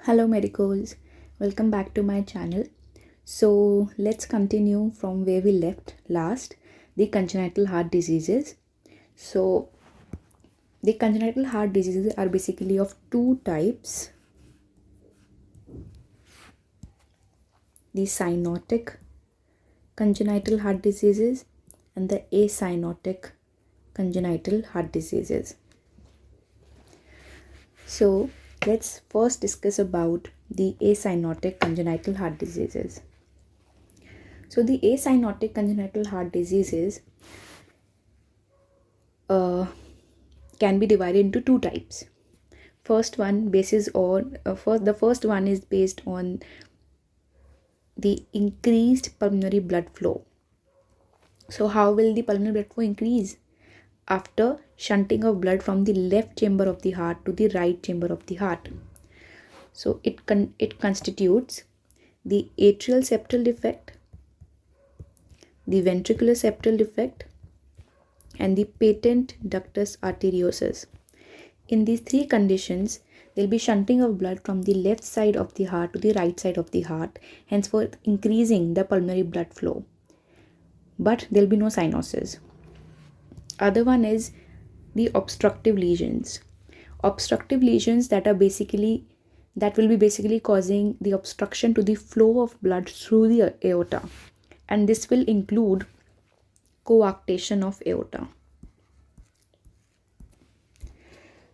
Hello medicals, welcome back to my channel. So let's continue from where we left last, the congenital heart diseases. So the congenital heart diseases are basically of two types: the cyanotic congenital heart diseases and the acyanotic congenital heart diseases. So let's first discuss about the acyanotic congenital heart diseases. So the acyanotic congenital heart diseases can be divided into two types. The first one is based on the increased pulmonary blood flow. So how will the pulmonary blood flow increase? After shunting of blood from the left chamber of the heart to the right chamber of the heart. So it constitutes the atrial septal defect, the ventricular septal defect, and the patent ductus arteriosus. In these three conditions, there will be shunting of blood from the left side of the heart to the right side of the heart, henceforth increasing the pulmonary blood flow. But there will be no cyanosis. Other one is the obstructive lesions. Obstructive lesions that will be basically causing the obstruction to the flow of blood through the aorta, and this will include coarctation of aorta.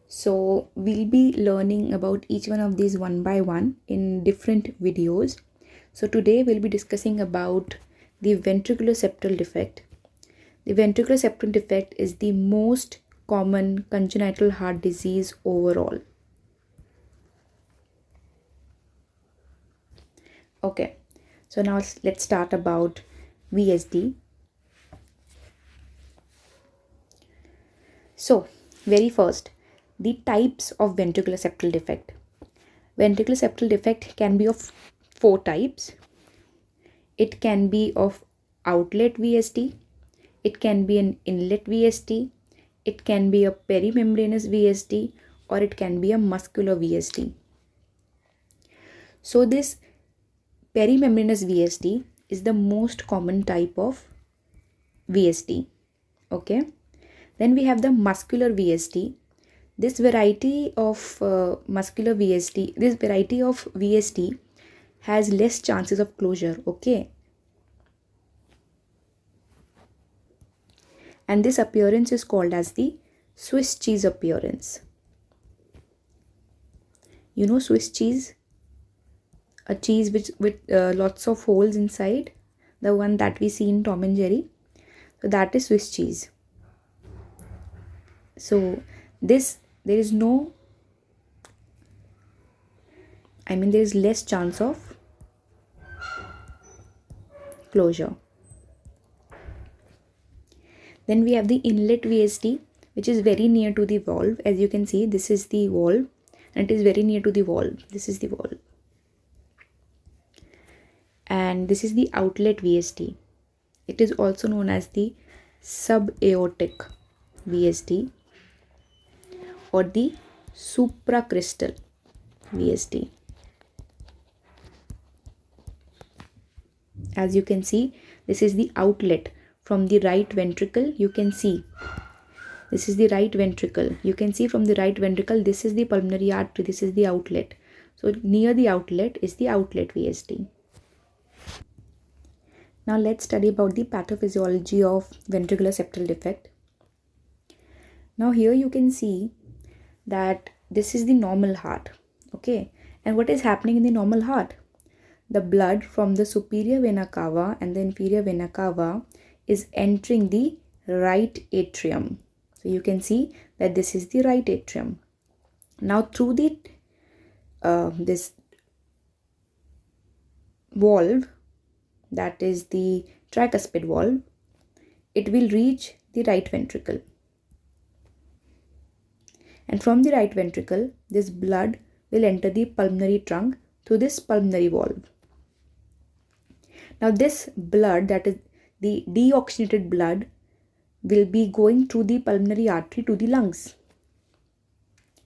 So we'll be learning about each one of these one by one in different videos. So today we'll be discussing about the ventricular septal defect. The ventricular septal defect is the most common congenital heart disease overall. Okay, so now let's start about VSD. So very first, the types of ventricular septal defect. Ventricular septal defect can be of four types. It can be of outlet VSD, it can be an inlet VSD, it can be a perimembranous VSD, or it can be a muscular VSD. So this perimembranous VSD is the most common type of VSD. Okay, then we have the muscular VSD. This variety of VSD has less chances of closure. Okay, and this appearance is called as the Swiss cheese appearance. You know Swiss cheese? A cheese with lots of holes inside, the one that we see in Tom and Jerry. So that is Swiss cheese. So there is less chance of closure. Then we have the inlet VSD, which is very near to the valve. As you can see, this is the valve and it is very near to the valve. This is the valve. And this is the outlet VSD. It is also known as the subaortic VSD or the supracrystal VSD. As you can see, this is the outlet from the right ventricle. You can see this is the right ventricle. You can see from the right ventricle, this is the pulmonary artery, this is the outlet. So near the outlet is the outlet VSD. Now let's study about the pathophysiology of ventricular septal defect. Now here you can see that this is the normal heart. Okay, and what is happening in the normal heart? The blood from the superior vena cava and the inferior vena cava is entering the right atrium. So you can see that this is the right atrium. Now through the this valve, that is the tricuspid valve, it will reach the right ventricle. And from the right ventricle, this blood will enter the pulmonary trunk through this pulmonary valve. Now this blood, that is the deoxygenated blood, will be going through the pulmonary artery to the lungs.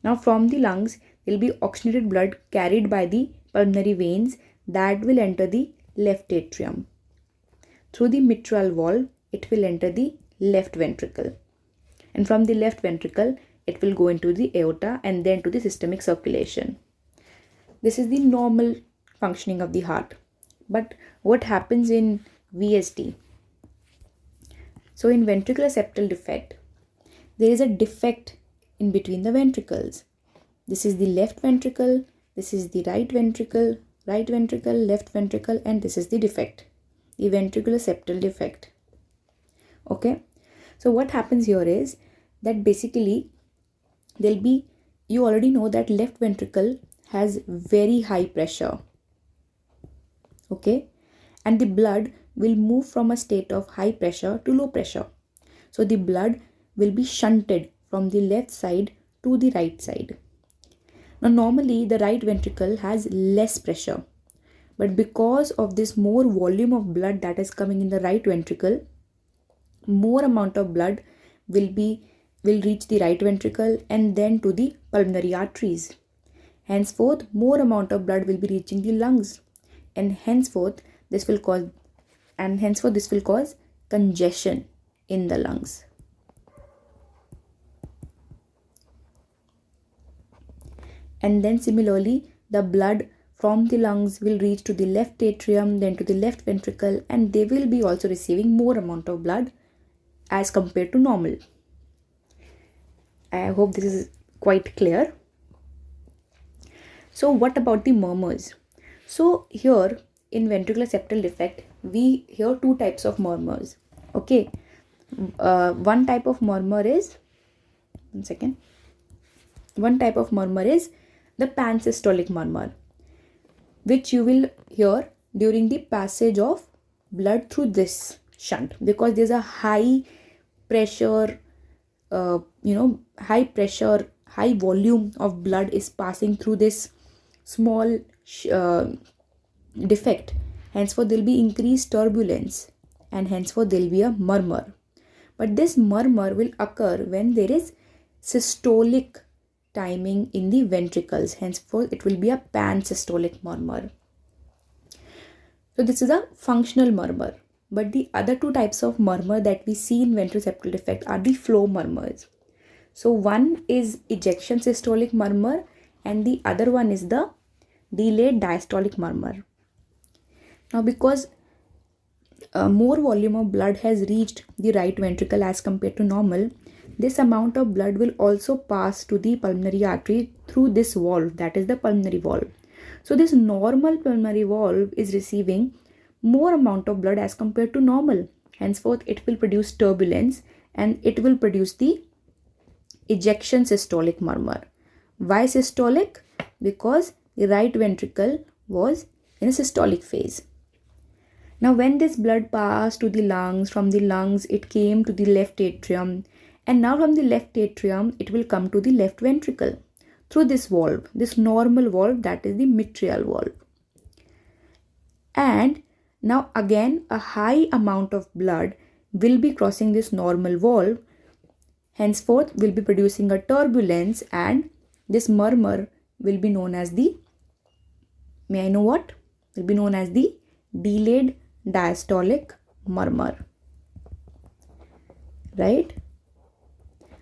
Now from the lungs, there will be oxygenated blood carried by the pulmonary veins that will enter the left atrium. Through the mitral valve, it will enter the left ventricle. And from the left ventricle, it will go into the aorta and then to the systemic circulation. This is the normal functioning of the heart. But what happens in VSD? So in ventricular septal defect, there is a defect in between the ventricles. This is the left ventricle, this is the right ventricle, left ventricle, and this is the defect, the ventricular septal defect. Okay, so what happens here is that basically you already know that left ventricle has very high pressure. Okay, and the blood will move from a state of high pressure to low pressure. So the blood will be shunted from the left side to the right side. Now normally the right ventricle has less pressure, but because of this more volume of blood that is coming in the right ventricle, more amount of blood will reach the right ventricle and then to the pulmonary arteries. Henceforth, more amount of blood will be reaching the lungs, and henceforth this will cause congestion in the lungs. And then similarly, the blood from the lungs will reach to the left atrium, then to the left ventricle, and they will be also receiving more amount of blood as compared to normal. I hope this is quite clear. So what about the murmurs? So here in ventricular septal defect, we hear two types of murmurs. Okay, one type of murmur is the pansystolic murmur, which you will hear during the passage of blood through this shunt, because there's a high pressure, high volume of blood is passing through this small defect. Henceforth there will be increased turbulence, and henceforth there will be a murmur. But this murmur will occur when there is systolic timing in the ventricles. Henceforth it will be a pansystolic murmur. So this is a functional murmur. But the other two types of murmur that we see in ventricular septal defect are the flow murmurs. So one is ejection systolic murmur and the other one is the delayed diastolic murmur. Now because more volume of blood has reached the right ventricle as compared to normal, this amount of blood will also pass to the pulmonary artery through this valve, that is the pulmonary valve. So this normal pulmonary valve is receiving more amount of blood as compared to normal. Henceforth it will produce turbulence and it will produce the ejection systolic murmur. Why systolic? Because the right ventricle was in a systolic phase. Now when this blood passed to the lungs, from the lungs it came to the left atrium, and now from the left atrium it will come to the left ventricle through this valve, this normal valve, that is the mitral valve. And now again a high amount of blood will be crossing this normal valve, henceforth will be producing a turbulence, and this murmur will be known as the, may I know what? Will be known as the delayed diastolic murmur. Right?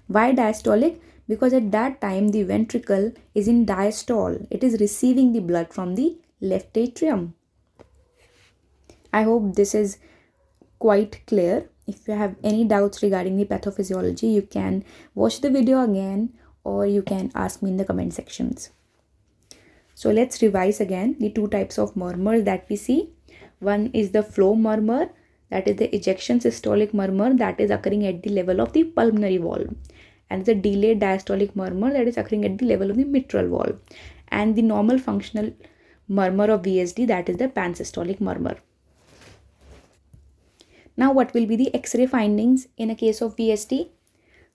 Why diastolic? Because at that time the ventricle is in diastole. It is receiving the blood from the left atrium. I hope this is quite clear. If you have any doubts regarding the pathophysiology, you can watch the video again or you can ask me in the comment sections. So let's revise again the two types of murmurs that we see. One is the flow murmur, that is the ejection systolic murmur that is occurring at the level of the pulmonary valve, and the delayed diastolic murmur that is occurring at the level of the mitral valve, and the normal functional murmur of VSD, that is the pansystolic murmur. Now what will be the X-ray findings in a case of VSD?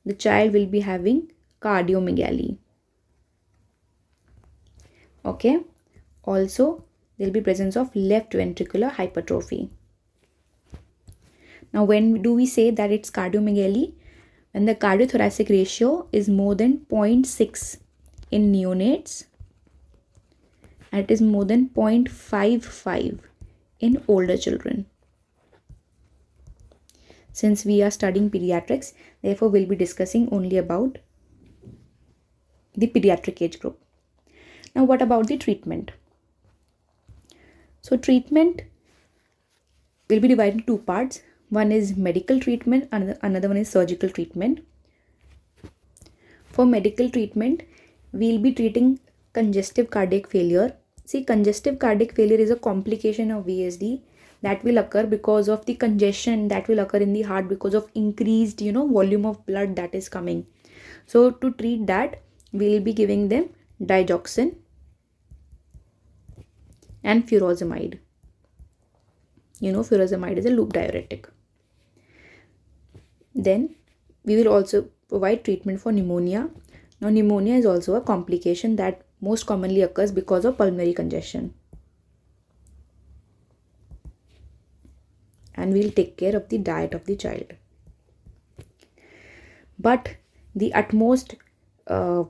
The child will be having cardiomegaly. Okay. Also, there will be presence of left ventricular hypertrophy. Now when do we say that it's cardiomegaly? When the cardiothoracic ratio is more than 0.6 in neonates and it is more than 0.55 in older children. Since we are studying pediatrics, therefore we'll be discussing only about the pediatric age group. Now, what about the treatment? So treatment will be divided into two parts. One is medical treatment, and another one is surgical treatment. For medical treatment, we'll be treating congestive cardiac failure. See, congestive cardiac failure is a complication of VSD that will occur because of the congestion that will occur in the heart because of increased, volume of blood that is coming. So to treat that, we'll be giving them digoxin and furosemide. Furosemide is a loop diuretic. Then we will also provide treatment for pneumonia. Now, pneumonia is also a complication that most commonly occurs because of pulmonary congestion. And we'll take care of the diet of the child. But the utmost, the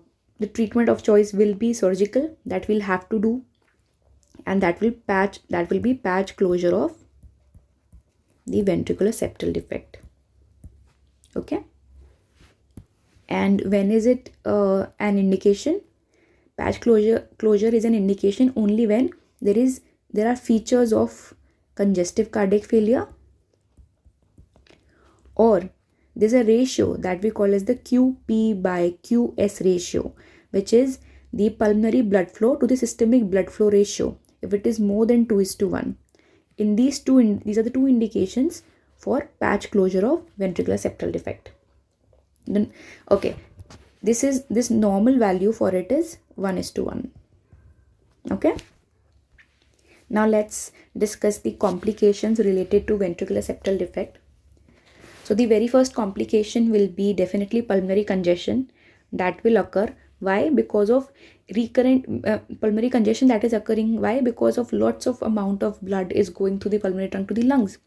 treatment of choice will be surgical, that we'll have to do, and that will be patch closure of the ventricular septal defect. Okay. And when is it an indication? Patch closure is an indication only when there are features of congestive cardiac failure, or there's a ratio that we call as the QP by QS ratio, which is the pulmonary blood flow to the systemic blood flow ratio. If it is more than 2:1, these are the two indications for patch closure of ventricular septal defect. Then, okay, this normal value for it is 1:1. Okay. Now let's discuss the complications related to ventricular septal defect. So the very first complication will be definitely pulmonary congestion that will occur. Why? Because of recurrent pulmonary congestion that is occurring. Why? Because of lots of amount of blood is going through the pulmonary trunk to the lungs.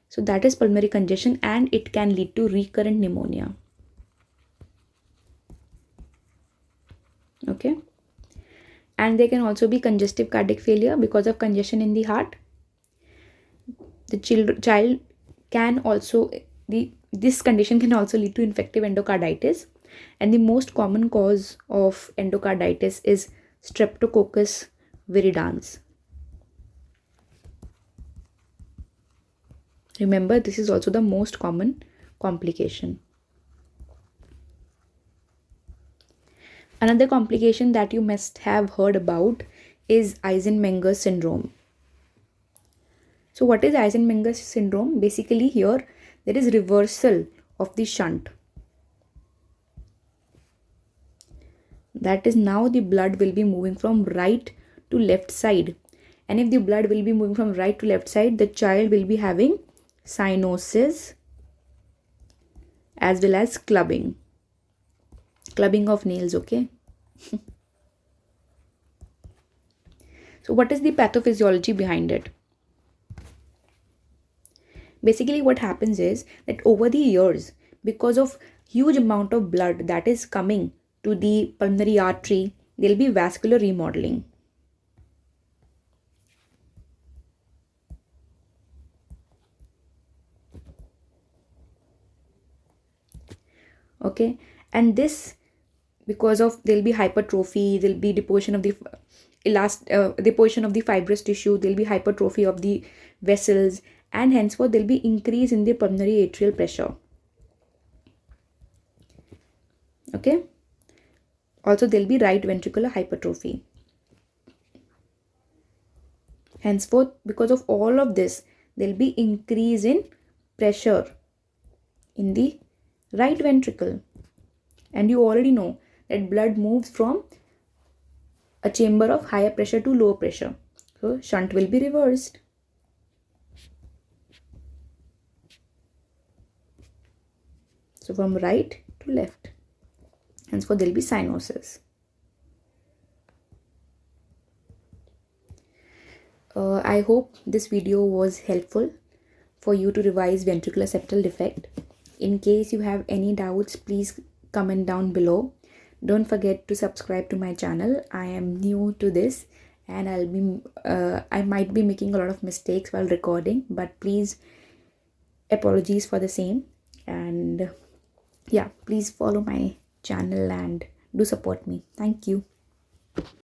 So that is pulmonary congestion, and it can lead to recurrent pneumonia. Okay. And there can also be congestive cardiac failure because of congestion in the heart. The child can also, this condition can also lead to infective endocarditis, and the most common cause of endocarditis is Streptococcus viridans. Remember, this is also the most common complication. Another complication that you must have heard about is Eisenmenger syndrome. So what is Eisenmenger syndrome? Basically, here there is reversal of the shunt. That is, now the blood will be moving from right to left side. And if the blood will be moving from right to left side, the child will be having cyanosis as well as clubbing of nails. Okay. So what is the pathophysiology behind it? Basically, what happens is that over the years, because of huge amount of blood that is coming to the pulmonary artery, there will be vascular remodeling. Okay, and this, because of there will be hypertrophy, there will be deposition of the deposition of the fibrous tissue, there will be hypertrophy of the vessels, and henceforth there will be increase in the pulmonary atrial pressure. Okay. Also, there will be right ventricular hypertrophy. Henceforth, because of all of this, there will be increase in pressure in the right ventricle. And you already know that blood moves from a chamber of higher pressure to lower pressure. So, shunt will be reversed. So, from right to left. Henceforth, there will be cyanosis. I hope this video was helpful for you to revise ventricular septal defect. In case you have any doubts, please comment down below. Don't forget to subscribe to my channel. I am new to this and I might be making a lot of mistakes while recording, but please, apologies for the same. And yeah, please follow my channel and do support me. Thank you.